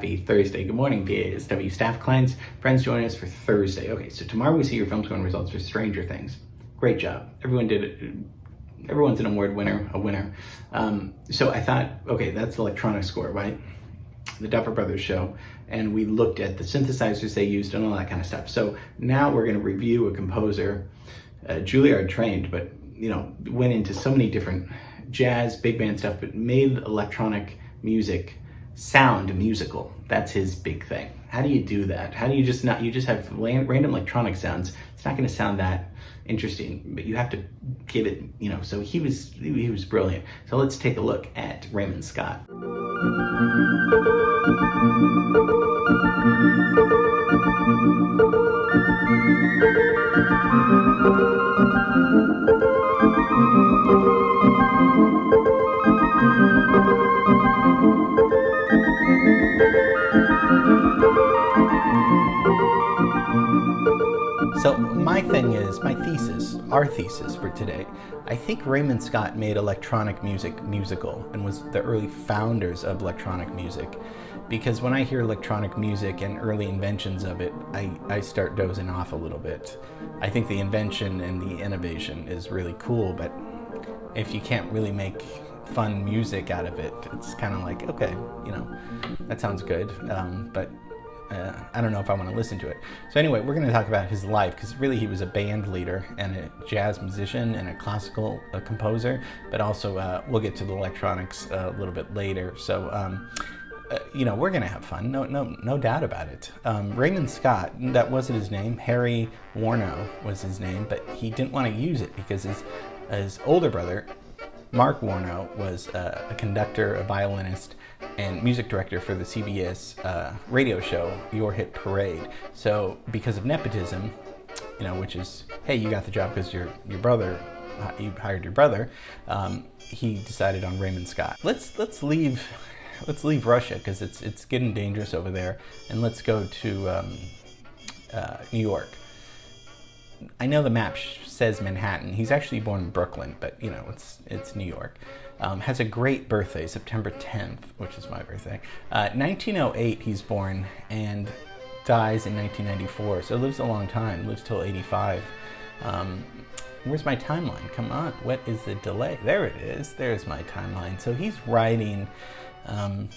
Happy Thursday. Good morning, PASW staff, clients, friends joining us for Thursday. Okay, so tomorrow we see your film scoring results for Stranger Things. Great job. Everyone did it. Everyone's an award winner, a winner. So I thought, okay, that's the electronic score, right? The Duffer Brothers show. And we looked at the synthesizers they used and all that kind of stuff. So now we're going to review a composer, Juilliard trained, but went into so many different jazz, big band stuff, but made electronic music sound musical. That's his big thing. How do you do that? How do you just have random electronic sounds? It's not going to sound that interesting, but you have to give it, so he was brilliant. So let's take a look at Raymond Scott. So our thesis for today, I think Raymond Scott made electronic music musical and was the early founders of electronic music. Because when I hear electronic music and early inventions of it, I start dozing off a little bit. I think the invention and the innovation is really cool, but if you can't really make fun music out of it, it's kind of like, okay, that sounds good, but I don't know if I want to listen to it. So anyway, we're going to talk about his life, because really he was a band leader and a jazz musician and a classical composer, but also we'll get to the electronics a little bit later. So we're going to have fun, no doubt about it. Raymond Scott, that wasn't his name. Harry Warnow was his name, but he didn't want to use it because his older brother, Mark Warnow, was a conductor, a violinist, and music director for the CBS radio show, Your Hit Parade. So because of nepotism, which is, hey, you got the job because your brother, you hired your brother, he decided on Raymond Scott. Let's leave Russia, because it's getting dangerous over there, and let's go to New York. I know the map says Manhattan. He's actually born in Brooklyn, but it's New York. Has a great birthday, September 10th, which is my birthday. 1908 he's born, and dies in 1994, so lives a long time, lives till 85. Where's my timeline? Come on, what is the delay? There it is, there's my timeline. So he's writing the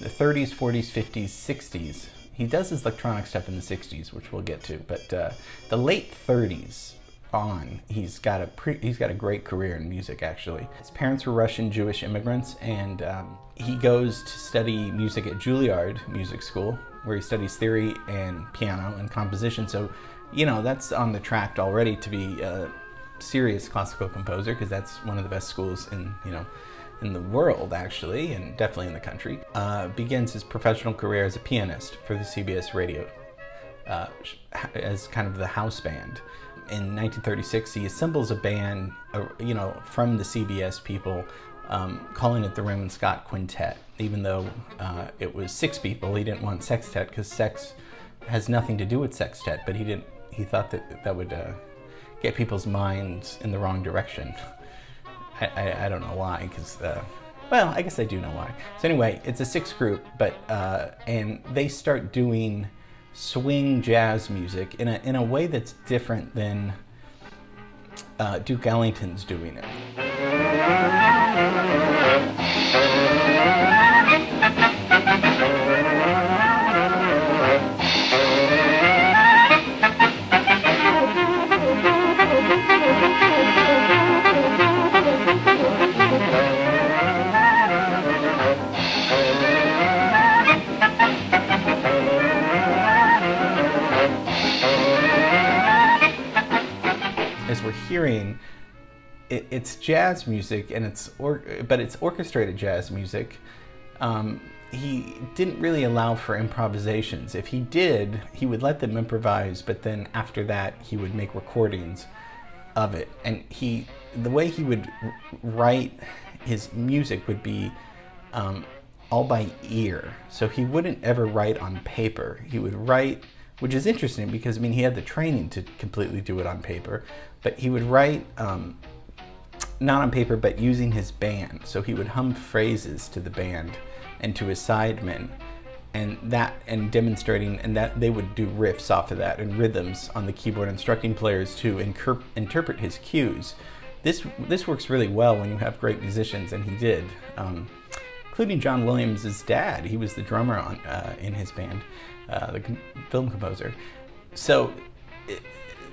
30s, 40s, 50s, 60s. He does his electronic stuff in the 60s, which we'll get to, but the late 30s on, he's got a great career in music, actually. His parents were Russian Jewish immigrants, and he goes to study music at Juilliard Music School, where he studies theory and piano and composition. So, that's on the track already to be a serious classical composer, because that's one of the best schools in the world, actually, and definitely in the country. Begins his professional career as a pianist for the CBS radio, as kind of the house band. In 1936, he assembles a band, from the CBS people, calling it the Raymond Scott Quintet. Even though it was 6 people, he didn't want sextet, because sex has nothing to do with sextet. But he thought that would get people's minds in the wrong direction. I don't know why, because, well, I guess I do know why. So anyway, it's a 6 group, but, and they start doing swing jazz music in a way that's different than Duke Ellington's doing it. As we're hearing, it's jazz music, and but it's orchestrated jazz music. He didn't really allow for improvisations. If he did, he would let them improvise, but then after that, he would make recordings of it. And the way he would write his music would be all by ear. So he wouldn't ever write on paper. He would write, which is interesting because, he had the training to completely do it on paper, but he would write not on paper, but using his band. So he would hum phrases to the band and to his sidemen, and demonstrating, and that they would do riffs off of that and rhythms on the keyboard, instructing players to interpret his cues. This works really well when you have great musicians, and he did, including John Williams' dad. He was the drummer on in his band, the film composer. So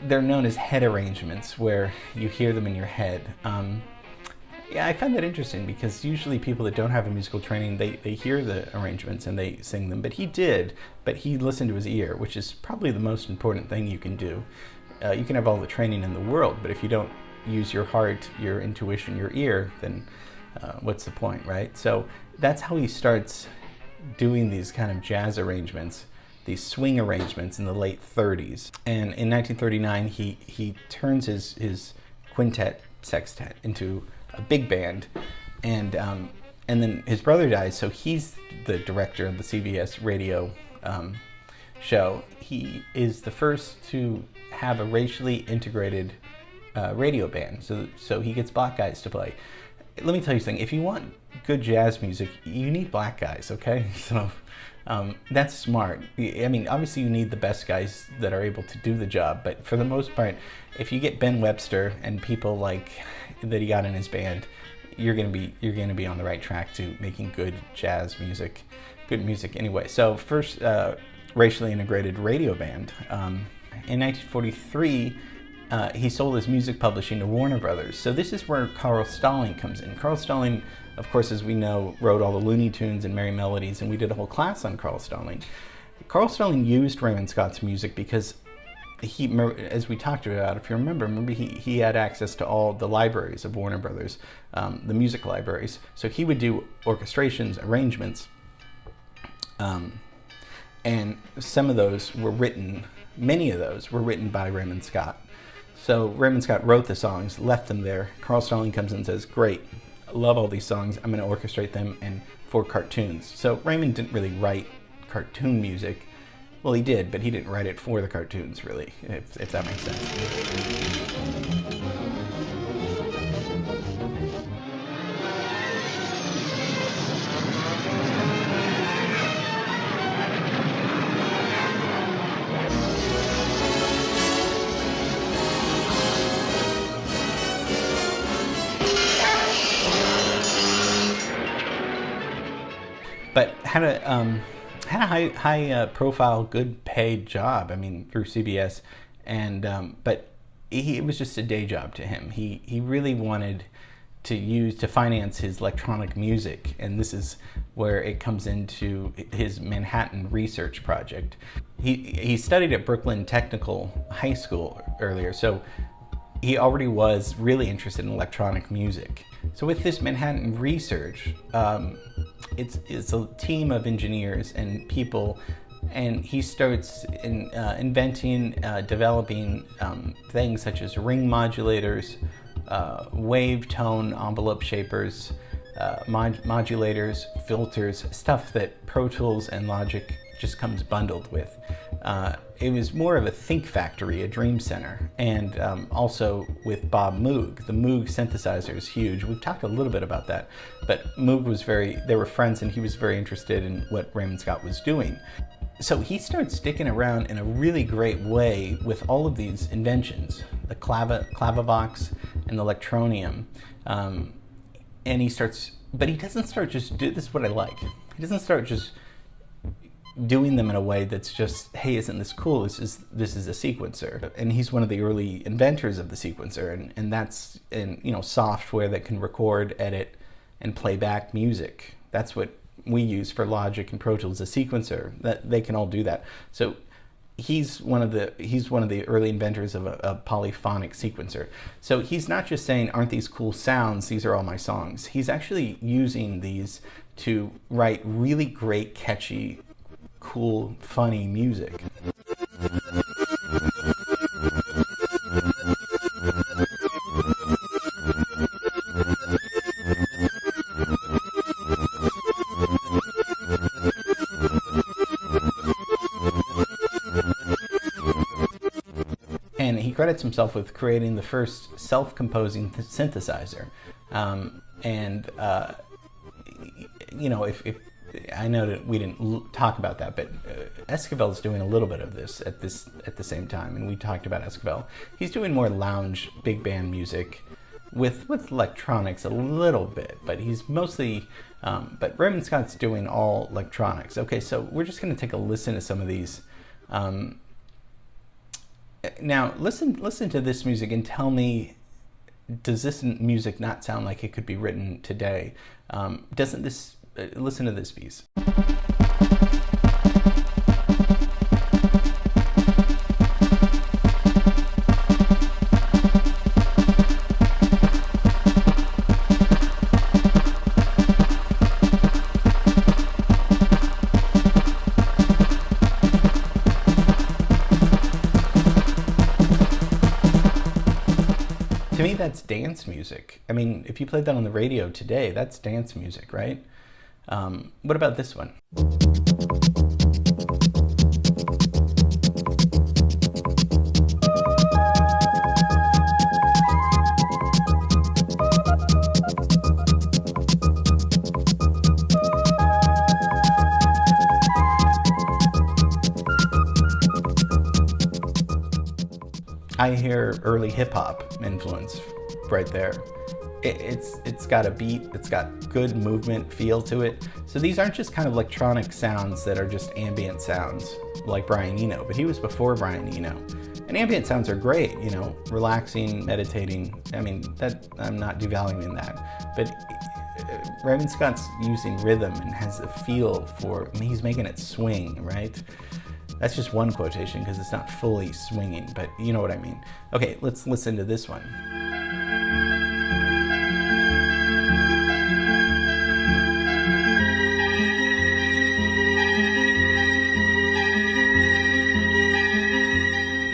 they're known as head arrangements, where you hear them in your head. Yeah, I find that interesting because usually people that don't have a musical training, they hear the arrangements and they sing them, but he did, but he listened to his ear, which is probably the most important thing you can do. You can have all the training in the world, but if you don't use your heart, your intuition, your ear, then what's the point, right? So that's how he starts doing these kind of jazz arrangements, these swing arrangements in the late 30s. And in 1939, he turns his quintet sextet into a big band, and then his brother dies, so he's the director of the CBS radio show. He is the first to have a racially integrated radio band, so he gets black guys to play. Let me tell you something, if you want good jazz music, you need black guys, okay? So that's smart. I mean, obviously you need the best guys that are able to do the job, but for the most part, if you get Ben Webster and people like that he got in his band, you're gonna be on the right track to making good jazz music, good music anyway. So first racially integrated radio band. In 1943, he sold his music publishing to Warner Brothers. So this is where Carl Stalling comes in. Carl Stalling, of course, as we know, wrote all the Looney Tunes and Merry Melodies, and we did a whole class on Carl Stalling. Carl Stalling used Raymond Scott's music because he, as we talked about, if you remember he had access to all the libraries of Warner Brothers, the music libraries. So he would do orchestrations, arrangements, and some of those were written, many of those were written by Raymond Scott. So Raymond Scott wrote the songs, left them there. Carl Stalling comes in and says, great, I love all these songs, I'm going to orchestrate them and for cartoons. So Raymond didn't really write cartoon music. Well, he did, but he didn't write it for the cartoons, really, if that makes sense. But had a high profile, good paid job. I mean, through CBS, and but it was just a day job to him. He really wanted to finance his electronic music, and this is where it comes into his Manhattan research project. He studied at Brooklyn Technical High School earlier, so he already was really interested in electronic music. So with this Manhattan research, it's a team of engineers and people, and he starts inventing, developing things such as ring modulators, wave tone envelope shapers, modulators, filters, stuff that Pro Tools and Logic just comes bundled with. It was more of a think factory, a dream center, and also with Bob Moog. The Moog synthesizer is huge. We've talked a little bit about that, but Moog was they were friends, and he was very interested in what Raymond Scott was doing. So he starts sticking around in a really great way with all of these inventions, the Clavivox and the Electronium, and he starts, but he doesn't start just, this is what I like, he doesn't start just doing them in a way that's just, hey, isn't this cool? This is a sequencer, and he's one of the early inventors of the sequencer, and that's software that can record, edit, and play back music. That's what we use for Logic and Pro Tools, a sequencer. That they can all do that. So he's one of the early inventors of a polyphonic sequencer. So he's not just saying, aren't these cool sounds? These are all my songs. He's actually using these to write really great, catchy, cool, funny music. And he credits himself with creating the first self-composing synthesizer. I know that we didn't talk about that, but Esquivel is doing a little bit of this at the same time, and we talked about Esquivel. He's doing more lounge big band music with electronics a little bit, but he's mostly. But Raymond Scott's doing all electronics. Okay, so we're just going to take a listen to some of these. Now, listen to this music and tell me, does this music not sound like it could be written today? Doesn't this? Listen to this piece. To me, that's dance music. I mean, if you played that on the radio today, that's dance music, right? What about this one? I hear early hip-hop influence right there. It's got a beat, it's got good movement feel to it. So these aren't just kind of electronic sounds that are just ambient sounds like Brian Eno, but he was before Brian Eno. And ambient sounds are great, you know, relaxing, meditating. I mean, that I'm not devaluing that. But Raymond Scott's using rhythm and has a feel for, I mean, he's making it swing, right? That's just one quotation because it's not fully swinging, but you know what I mean. Okay, let's listen to this one.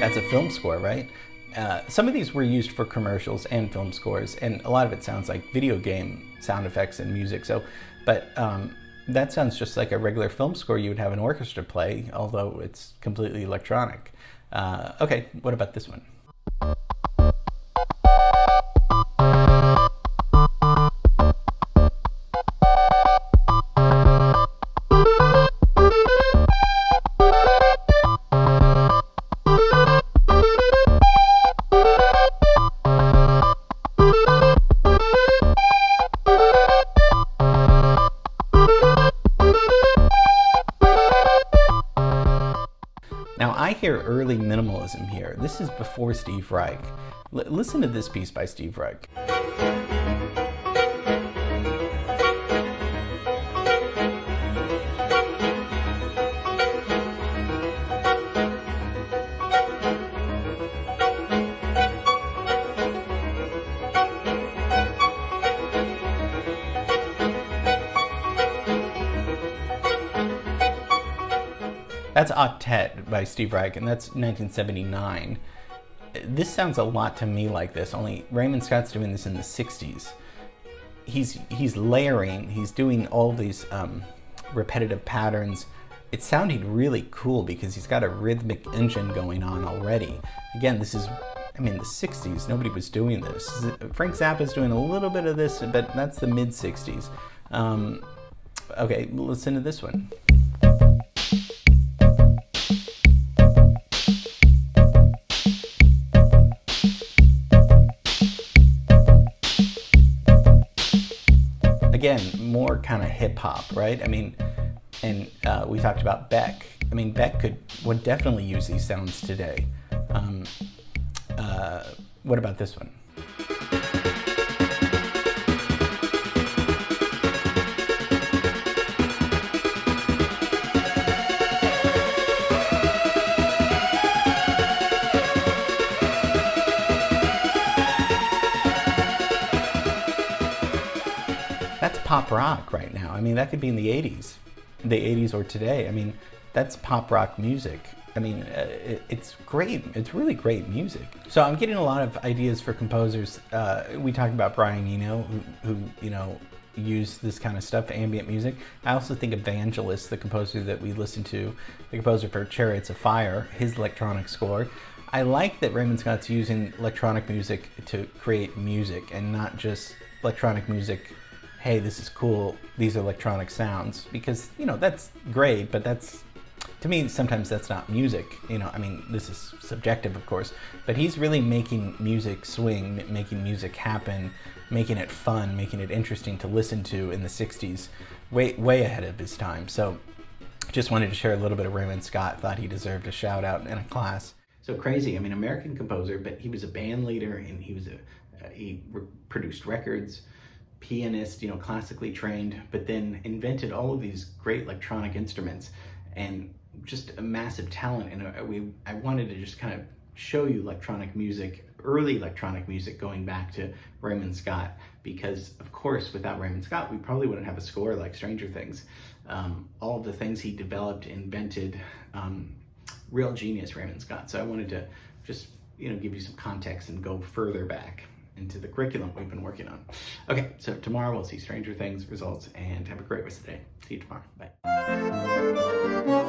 That's a film score, right? Some of these were used for commercials and film scores, and a lot of it sounds like video game sound effects and music. So, but that sounds just like a regular film score you would have an orchestra play, although it's completely electronic. Okay, what about this one? Now I hear early minimalism here. This is before Steve Reich. Listen to this piece by Steve Reich. That's Octet by Steve Reich, and that's 1979. This sounds a lot to me like this, only Raymond Scott's doing this in the 60s. He's layering, he's doing all these repetitive patterns. It's sounding really cool because he's got a rhythmic engine going on already. Again, this is, I mean, the 60s, nobody was doing this. Frank Zappa's doing a little bit of this, but that's the mid-60s. Okay, listen to this one. Again, more kind of hip hop, right? I mean, and we talked about Beck. I mean, Beck would definitely use these sounds today. What about this one? That's pop rock right now. I mean, that could be in the 80s or today. I mean, that's pop rock music. I mean, it's great. It's really great music. So I'm getting a lot of ideas for composers. We talked about Brian Eno, who you know, used this kind of stuff, ambient music. I also think Evangelist, the composer that we listened to, the composer for Chariots of Fire, his electronic score. I like that Raymond Scott's using electronic music to create music and not just electronic music hey, this is cool, these are electronic sounds, because, you know, that's great, but that's, to me, sometimes that's not music. You know, I mean, this is subjective, of course, but he's really making music swing, making music happen, making it fun, making it interesting to listen to in the 60s, way ahead of his time. So just wanted to share a little bit of Raymond Scott, thought he deserved a shout out in a class. So crazy, I mean, American composer, but he was a band leader, and he was produced records, pianist, you know, classically trained, but then invented all of these great electronic instruments, and just a massive talent. And I wanted to just kind of show you electronic music, early electronic music, going back to Raymond Scott, because of course without Raymond Scott we probably wouldn't have a score like Stranger Things. All of the things he developed, invented, real genius, Raymond Scott. So I wanted to just, you know, give you some context and go further back into the curriculum we've been working on. Okay, so tomorrow we'll see Stranger Things results, and have a great rest of the day. See you tomorrow. Bye.